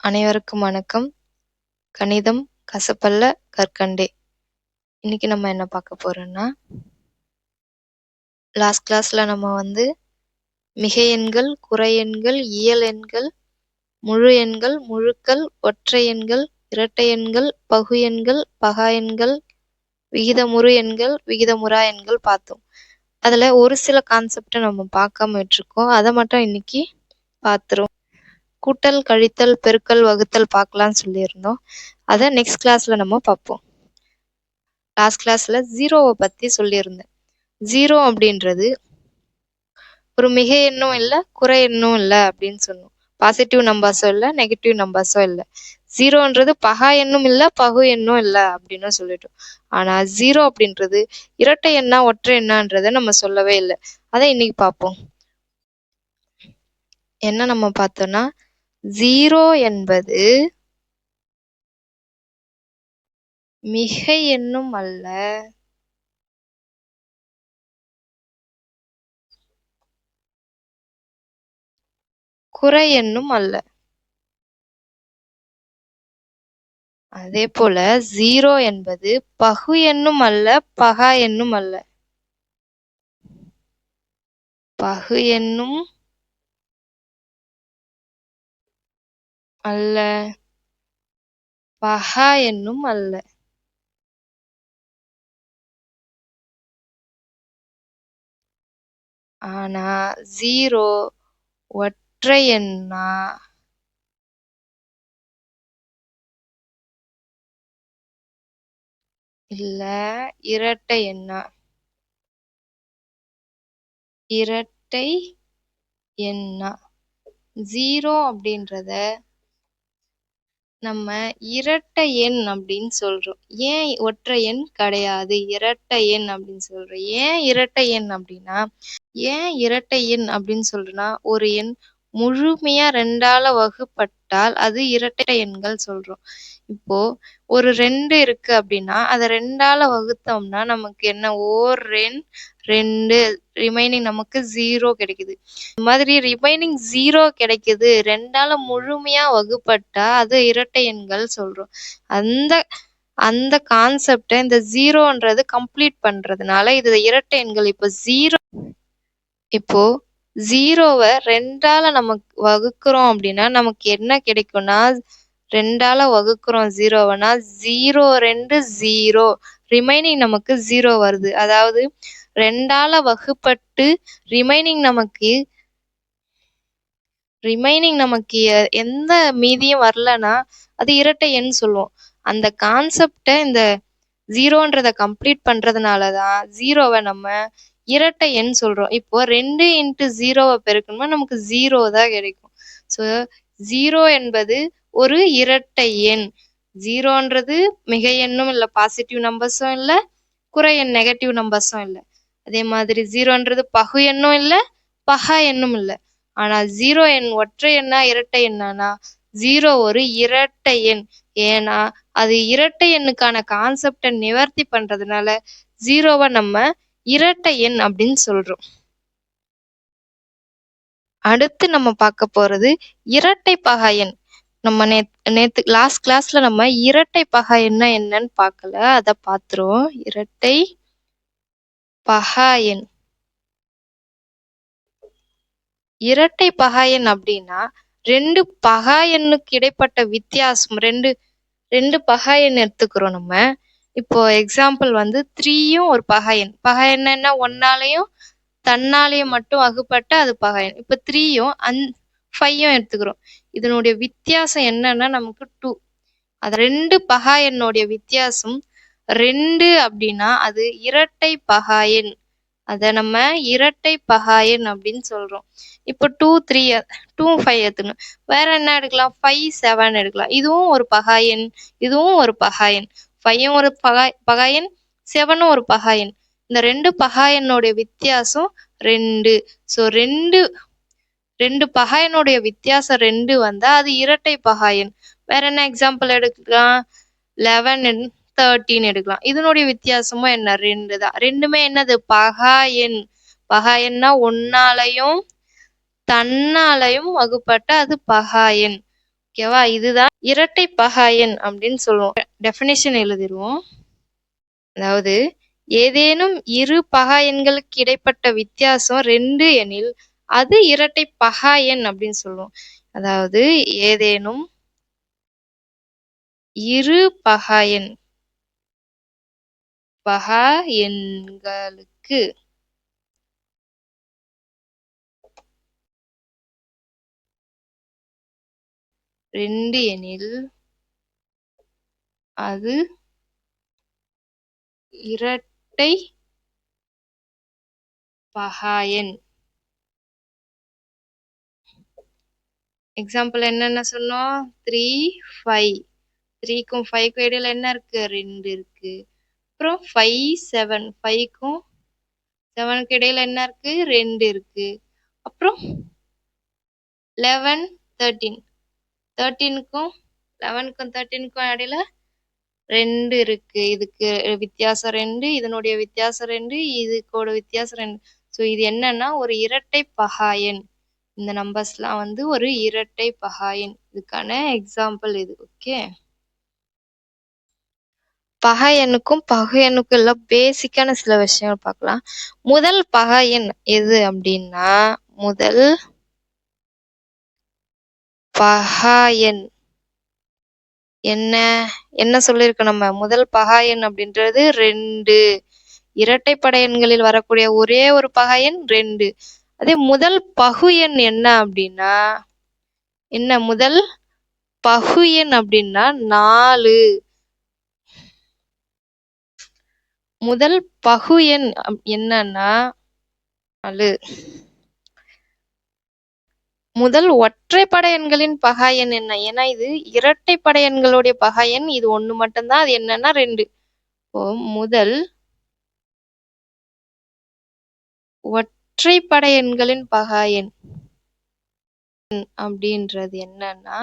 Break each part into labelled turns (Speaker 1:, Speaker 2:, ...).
Speaker 1: அனைவருக்கும் வணக்கம். கணிதம் கசப்பல்ல கற்கண்டே. இன்னைக்கு நம்ம என்ன பார்க்க போறோம்னா, லாஸ்ட் கிளாஸ்ல நம்ம மிகை எண்கள், குறை எண்கள், இயல் எண்கள், முழு எண்கள், முழுக்கள், ஒற்றை எண்கள், இரட்டை எண்கள், பகு எண்கள், பகா எண்கள், விகிதமுறு எண்கள், விகிதமுறா எண்கள் பார்த்தோம். அதுல ஒரு சில கான்செப்டை நம்ம பார்க்காம விட்டுருக்கோம். அதை மட்டும் இன்னைக்கு பார்த்துருவோம். கூட்டல், கழித்தல், பெருக்கல், வகுத்தல் பார்க்கலாம்னு சொல்லியிருந்தோம். அதை நெக்ஸ்ட் கிளாஸ்ல நம்ம பார்ப்போம். லாஸ்ட் கிளாஸ்ல ஜீரோவை பத்தி சொல்லியிருந்தேன். ஜீரோ அப்படின்றது ஒரு மிகை எண்ணும் இல்லை, குறை எண்ணும் இல்லை அப்படின்னு சொன்னோம். பாசிட்டிவ் நம்பர்ஸும் இல்லை, நெகட்டிவ் நம்பர்ஸும் இல்லை. ஜீரோன்றது பகா எண்ணும் இல்லை, பகு எண்ணும் இல்லை அப்படின்னு சொல்லிட்டோம். ஆனா ஜீரோ அப்படின்றது இரட்டை எண்ணா ஒற்றை எண்ணான்றதை நம்ம சொல்லவே இல்லை. அதை இன்னைக்கு பார்ப்போம். என்ன நம்ம பார்த்தோம்னா, ஜீரோ என்பது மிகை எண்ணும் அல்ல, குறை எண்ணும் அல்ல. அதே போல ஜீரோ என்பது பகு எண்ணும் அல்ல, பகா எண்ணும் அல்ல. பகு எண்ணும் அல்ல, பகா எண்ணும் அல்ல. ஆனா ஜீரோ ஒற்றை எண்ணா இல்ல இரட்டை எண்ணா? இரட்டை எண்ணா. ஜீரோ அப்படின்றத நம்ம இரட்டை எண் அப்படின்னு சொல்றோம். ஏன் ஒற்றை எண் கிடையாது, இரட்டை எண் அப்படின்னு சொல்றோம். ஏன் இரட்டை எண் அப்படின்னா, ஏன் இரட்டை எண் அப்படின்னு சொல்றோம்னா, ஒரு எண் முழுமையா 2ஆல வகுப்பட்டால் அது இரட்டை எண்கள் சொல்றோம். இப்போ ஒரு 2 இருக்கு அப்படின்னா அதை 2ஆல வகுத்தோம்னா நமக்கு என்ன, ஓர் எண் 2, ரிமைனிங் நமக்கு 0 கிடைக்குது. இந்த மாதிரி ரிமைனிங் 0 கிடைக்குது, 2ஆல முழுமையா வகுப்பட்டா அது இரட்டை எண்கள் சொல்றோம். அந்த அந்த கான்செப்டை இந்த ஜீரோன்றது கம்ப்ளீட் பண்றதுனால இது இரட்டை எண்கள். இப்போ ஜீரோவை 2ஆல நமக்கு வகுக்கிறோம் அப்படின்னா நமக்கு என்ன கிடைக்கும்னா, 2ஆல வகுக்கிறோம் ஜீரோவனா 0 2 0, ரிமைனிங் நமக்கு 0 வருது. அதாவது 2ஆல வகுப்பட்டு ரிமைனிங் நமக்கு எந்த மீதியும் வரலன்னா அது இரட்டை எண் சொல்லுவோம். அந்த கான்செப்டை இந்த ஜீரோன்றத கம்ப்ளீட் பண்றதுனாலதான் ஜீரோவை நம்ம இரட்டை எண் சொல்றோம். இப்போ 2 × 0வை பெருக்கணும்னா நமக்கு 0 தான் கிடைக்கும். ஸோ 0 என்பது ஒரு இரட்டை எண். ஜீரோன்றது மிகை எண்ணும் இல்லை, பாசிட்டிவ் நம்பர்ஸும் இல்லை, குறை எண் நெகட்டிவ் நம்பர்ஸும் இல்லை. அதே மாதிரி ஜீரோன்றது பகு எண்ணும் இல்லை, பகா எண்ணும் இல்லை. ஆனா ஜீரோ எண் ஒற்றை எண்ணா இரட்டை எண்ணானா, ஜீரோ ஒரு இரட்டை எண். ஏன்னா அது இரட்டை எண்ணுக்கான கான்செப்டை நிவர்த்தி பண்றதுனால ஜீரோவை நம்ம இரட்டை எண் அப்படின்னு சொல்றோம். அடுத்து நம்ம பார்க்க போறது இரட்டை பகா எண். நம்ம நேத்து லாஸ்ட் கிளாஸ்ல நம்ம இரட்டை பகா எண்ணா என்னன்னு பார்க்கல, அதை பார்த்துருவோம். இரட்டை பகா எண். இரட்டை பகா எண் அப்படின்னா 2 பகா எண்ணுக்கு இடைப்பட்ட வித்தியாசம். ரெண்டு பகா எண் எடுத்துக்கிறோம் நம்ம. இப்போ எக்ஸாம்பிள் 3யும் ஒரு பகா எண். பகா எண்ணா 1ஆலையும் தன்னாலையும் மட்டும் வகுப்பட்ட அது பகா எண். இப்போ 3யும் 5யும் எடுத்துக்கிறோம். இதனுடைய வித்தியாசம் என்னன்னா நமக்கு 2. அது 2 பகா எண்ணுடைய வித்தியாசம் 2 அப்படின்னா அது இரட்டை பகா எண். அதை நம்ம இரட்டை பகா எண் அப்படின்னு சொல்றோம். இப்போ 2 3 2 5 எடுத்துக்கணும். வேற என்ன எடுக்கலாம், 5 7 எடுக்கலாம். இதுவும் ஒரு பகா எண், இதுவும் ஒரு பகா எண். 5யும் ஒரு பகா எண், 7ம் ஒரு பகா எண். இந்த 2 பகா எண்ணுடைய வித்தியாசம் 2. ஸோ 2 பகா எண்ணுடைய வித்தியாசம் 2 வந்தா அது இரட்டை பகா எண். வேற என்ன எக்ஸாம்பிள் எடுக்கலாம், 11 13 எடுக்கலாம். இதனுடைய வித்தியாசமும் என்ன, 2 தான். ரெண்டுமே என்னது, பகா எண். பகா எண்ணா 1ஆலையும் தன்னாலையும் வகுப்பட்ட அது பகா எண். ஓகேவா? இதுதான் இரட்டை பகாயன் அப்படின்னு சொல்லுவோம். டெஃபினிஷன் எழுதிருவோம். அதாவது ஏதேனும் இரு பகாயன்களுக்கு இடைப்பட்ட வித்தியாசம் 2 எனில் அது இரட்டை பகாயன் அப்படின்னு சொல்லுவோம். அதாவது ஏதேனும் இரு பகாயன்களுக்கு 2 எனில் அது இரட்டை பகாயன். எக்ஸாம்பிள் என்னென்ன சொன்னோம்? 3, 5. 3க்கும் 5க்கும் இடையில என்ன இருக்கு? 2 இருக்கு. அப்புறம் 5, 7. 5க்கும் 7க்கு இடையில என்ன இருக்கு? 2 இருக்கு. அப்புறம் 11, 13. 13க்கும் 11க்கும் 13க்கும் இடையில 2 இருக்கு. இதுக்கு வித்தியாசம் 2, இதனுடைய வித்தியாசம் 2, இதுக்கோட வித்தியாசம் 2. ஸோ இது என்னன்னா ஒரு இரட்டை பகாயன். இந்த நம்பர்ஸ்லாம் வந்து ஒரு இரட்டை பகாயன். இதுக்கான எக்ஸாம்பிள் இது. ஓகே, பகாயனுக்கும் பகுஎண்ணுக்கும் உள்ள பேசிக்கான சில விஷயங்கள் பார்க்கலாம். முதல் பகாயன் எது அப்படின்னா, முதல் பகாயன் என்ன என்ன சொல்லியிருக்கோம் நம்ம? முதல் பகாயன் அப்படின்றது 2. இரட்டைப்படை எண்களில் வரக்கூடிய ஒரே ஒரு பகாயன் 2. அதே முதல் பகு எண் என்ன அப்படின்னா, என்ன முதல் பகு எண் அப்படின்னா 4. முதல் பகு எண் என்னன்னா 4. முதல் ஒற்றைப்படை எண்களின் பகாயன் என்ன? ஏன்னா இது இரட்டைப்படை எண்களுடைய பகாயன் இது ஒண்ணு மட்டும்தான். அது என்னன்னா 2. முதல் ஒற்றைப்படை எண்களின் பகாயன் அப்படின்றது என்னன்னா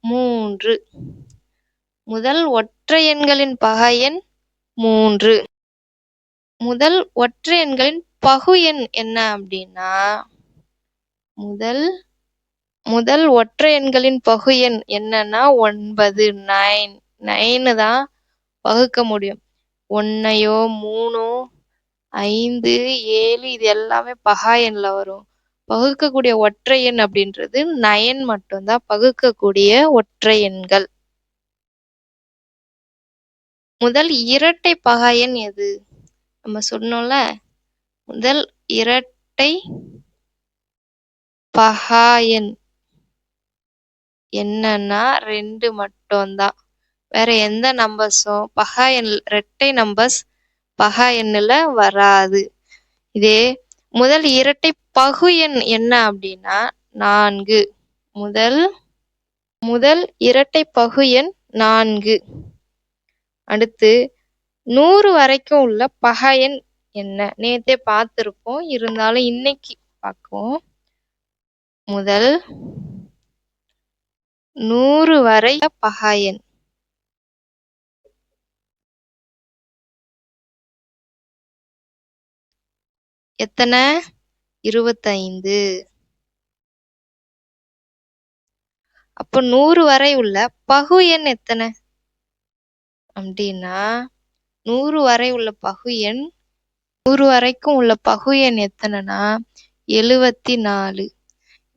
Speaker 1: 3. முதல் ஒற்றை எண்களின் பகாயன் 3. முதல் ஒற்றை எண்களின் பகு எண் என்ன அப்படின்னா, முதல் ஒற்றை எண்களின் பகு எண் என்னன்னா 9. 9 தான் வகுக்க முடியும். 1யோ 3, 5, 7 இது எல்லாமே பகா எண்ல வரும். பகுக்கக்கூடிய ஒற்றை எண் அப்படின்றது 9 மட்டும்தான் பகுக்கக்கூடிய ஒற்றை எண்கள். முதல் இரட்டை பகாயன் எது? நம்ம சொன்னோம்ல, முதல் இரட்டை பகாயன் என்னன்னா 2 மட்டும்தான். வேற எந்த நம்பர்ஸும் பகாயன் இரட்டை நம்பர்ஸ் பகா எண்ணுல வராது. இதே முதல் இரட்டை பகு எண் என்ன அப்படின்னா 4. முதல் இரட்டை பகு எண் 4. அடுத்து 100 வரைக்கும் உள்ள பகா எண் என்ன? நேத்தே பார்த்திருப்போம், இருந்தாலும் இன்னைக்கு பார்ப்போம். முதல் 100 வரை பகா எண் எத்தனை? 25. அப்போ 100 வரை உள்ள பகு எண் எத்தனை அப்படின்னா, 100 வரை உள்ள பகு எண் 100 வரைக்கும் உள்ள பகு எண் எத்தனைனா 74.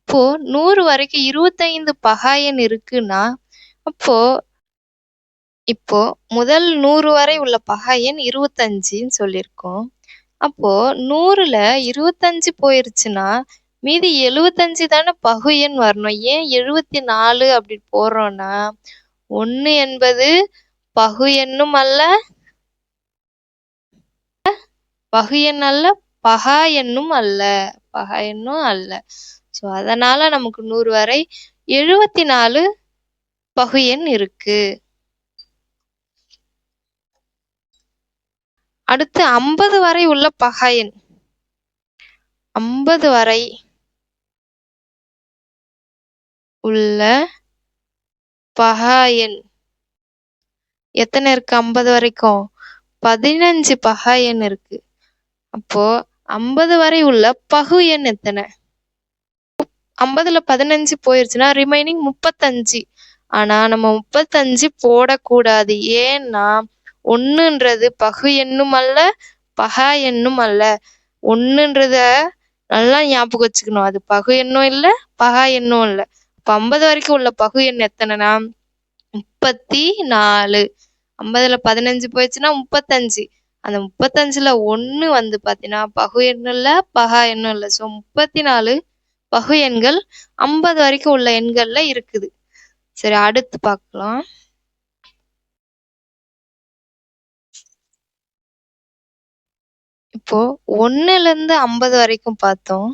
Speaker 1: இப்போ 100 வரைக்கும் 25 பகா எண் இருக்குன்னா, இப்போ முதல் 100 வரை உள்ள பகா எண் 25ன்னு சொல்லியிருக்கோம். அப்போ 100ல 25 போயிருச்சுன்னா மீதி 75 தானே பகு எண் வரணும். ஏன் 74 அப்படி போடுறோம்னா, 1 என்பது பகு எண்ணும் அல்ல, பகு எண் அல்ல, பகா எண்ணும் அல்ல, பகா எண்ணும் அல்ல. ஸோ அதனால நமக்கு 100 வரை 74 பகு எண் இருக்கு. அடுத்து 50 வரை உள்ள பகா எண். 50 வரை உள்ள பகா எண் எத்தனை இருக்கு? 50 வரைக்கும் 15 பகா எண் இருக்கு. அப்போ 50 வரை உள்ள பகு எண் எத்தனை? 50ல 15 போயிருச்சுன்னா ரிமைனிங் 35. ஆனா நம்ம 35 போடக்கூடாது. ஏன்னா 1ன்றது பகு எண்ணும் அல்ல, பகா எண்ணும் அல்ல. 1ன்றத நல்லா ஞாபகம் வச்சுக்கணும். அது பகு எண்ணும் இல்ல, பகா எண்ணும் இல்ல. இப்ப 50 வரைக்கும் உள்ள பகு எண் எத்தனைனா 34. 50ல 15 போயிடுச்சுன்னா 35. அந்த 35ல 1 வந்து பாத்தீங்கன்னா பகு எண்ணும் இல்ல, பகா எண்ணும் இல்ல. ஸோ 34 பகு எண்கள் 50 வரைக்கும் உள்ள எண்கள்ல இருக்குது. சரி, அடுத்து பார்க்கலாம். இப்போ 1ல இருந்து 50 வரைக்கும் பார்த்தோம்.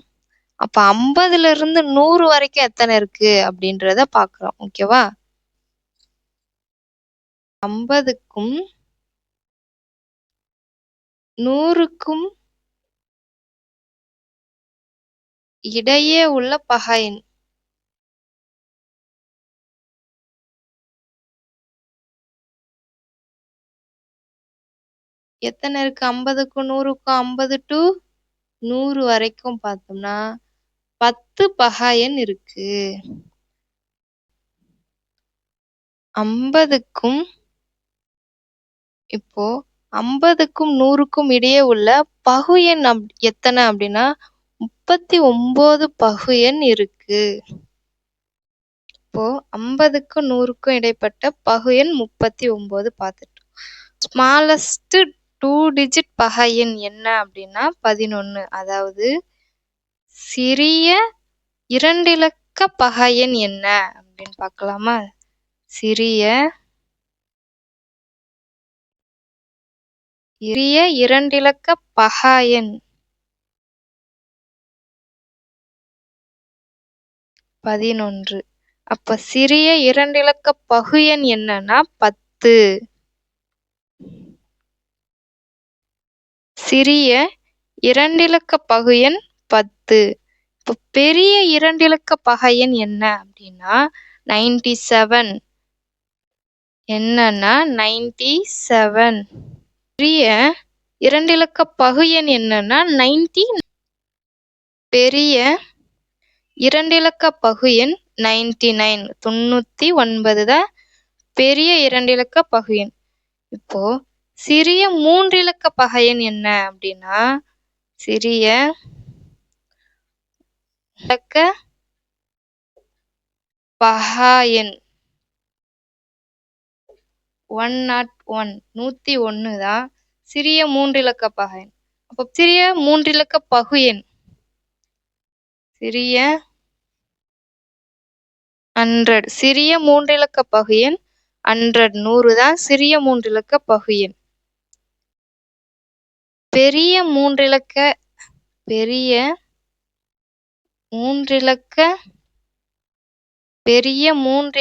Speaker 1: அப்ப 50ல இருந்து 100 வரைக்கும் எத்தனை இருக்கு அப்படின்றத பார்க்கிறோம். ஓகேவா? 50க்கும் 100க்கும் இடையே உள்ள பகா எண் எத்தனை இருக்கு? 50க்கும் 100க்கும் 50 to 100 வரைக்கும் பார்த்தோம்னா 10 பகா எண் இருக்கு. 50க்கும் இப்போ 50க்கும் 100க்கும் இடையே உள்ள பகு எண் எத்தனை அப்படின்னா 39 பகு எண் இருக்கு. இப்போ 50க்கும் 100க்கும் இடைப்பட்ட பகு எண் 39 பார்த்துட்டோம். ஸ்மாலஸ்ட் 2 டிஜிட் பகா எண் என்ன அப்படின்னா 11. அதாவது சிறிய 2 இலக்க பகா எண் என்ன அப்படின்னு பார்க்கலாமா? சிறிய 2 இலக்க பகா எண் 11. அப்ப சிறிய 2 இலக்க பகு எண் என்னன்னா 10. சிறிய 2 இலக்க பகு எண் 10. இப்போ பெரிய 2 இலக்க பகா எண் என்ன அப்படின்னா 97. என்னன்னா 97. பெரிய 2 இலக்க பகு எண் என்னன்னா 90. பெரிய 2 இலக்க பகு எண் 99. 99 தான் பெரிய 2 இலக்க பகு எண். இப்போ சிறிய 3 இலக்க பகா எண் என்ன அப்படின்னா சிறிய இலக்க பகா எண் 101. 101 தான் சிறிய 3 இலக்க பகா எண். அப்போ சிறிய 3 இலக்க பகு எண் சிறிய 100. சிறிய 3 இலக்க பகு எண் 100. 100 தான் சிறிய 3 இலக்க பகு எண். பெரிய 3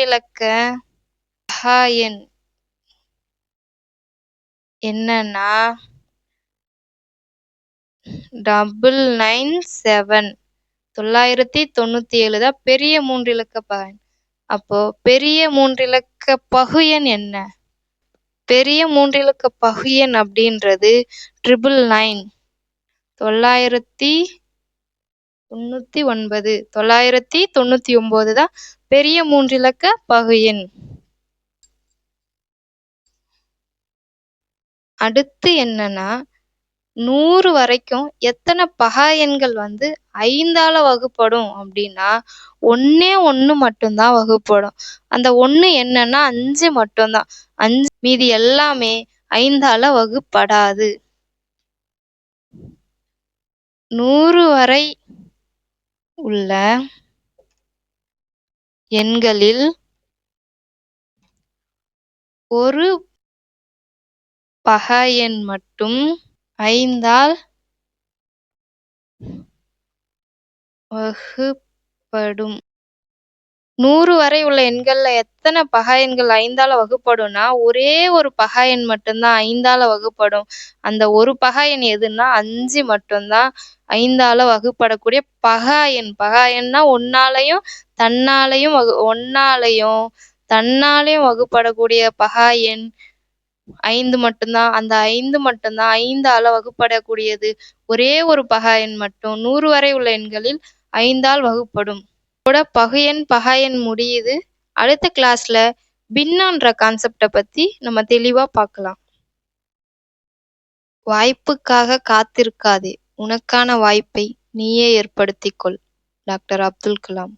Speaker 1: இலக்க பகா எண் என்னன்னா 997. 997 தான் பெரிய 3 இலக்க பகா எண். அப்போ பெரிய 3 இலக்க பகு எண் என்ன? பெரிய 3 இலக்க பகு எண் அப்படின்றது 999. 999 தான் பெரிய 3 இலக்க பகு எண். அடுத்து என்னன்னா 100 வரைக்கும் எத்தனை பகா எண்கள் வந்து 5ஆல வகுப்படும் அப்படின்னா 1 மட்டும்தான் வகுப்படும். அந்த 1 என்னன்னா 5 மட்டும்தான். 5 மீதி எல்லாமே 5ஆல வகுப்படாது. 100 வரை உள்ள எண்களில் ஒரு பகா எண் மட்டும் 5ஆல் வகுப்படும். 100 வரை உள்ள எண்கள்ல எத்தனை பகா எண்கள் 5ஆல வகுப்படும்னா ஒரே ஒரு பகா எண் மட்டும்தான் 5ஆல வகுப்படும். அந்த ஒரு பகா எண் எதுன்னா 5 மட்டும்தான் 5ஆல வகுப்படக்கூடிய பகா எண். பகா எண்ணா ஒன்னாலையும் தன்னாலையும் வகுப்படக்கூடிய பகா எண் 5 மட்டும்தான். அந்த 5 மட்டும்தான் 5ஆல வகுப்படக்கூடியது. ஒரே ஒரு பகா எண் மட்டும் 100 வரை உள்ள எண்களில் 5ஆல் வகுப்படும். பகுஎண் பகாஎண் முடியுது. அடுத்த கிளாஸ்ல பின்னம்ன்ற கான்செப்ட பத்தி நம்ம தெளிவா பார்க்கலாம். வாய்ப்புக்காக காத்திருக்காதே, உனக்கான வாய்ப்பை நீயே ஏற்படுத்திக் கொள். டாக்டர் அப்துல் கலாம்.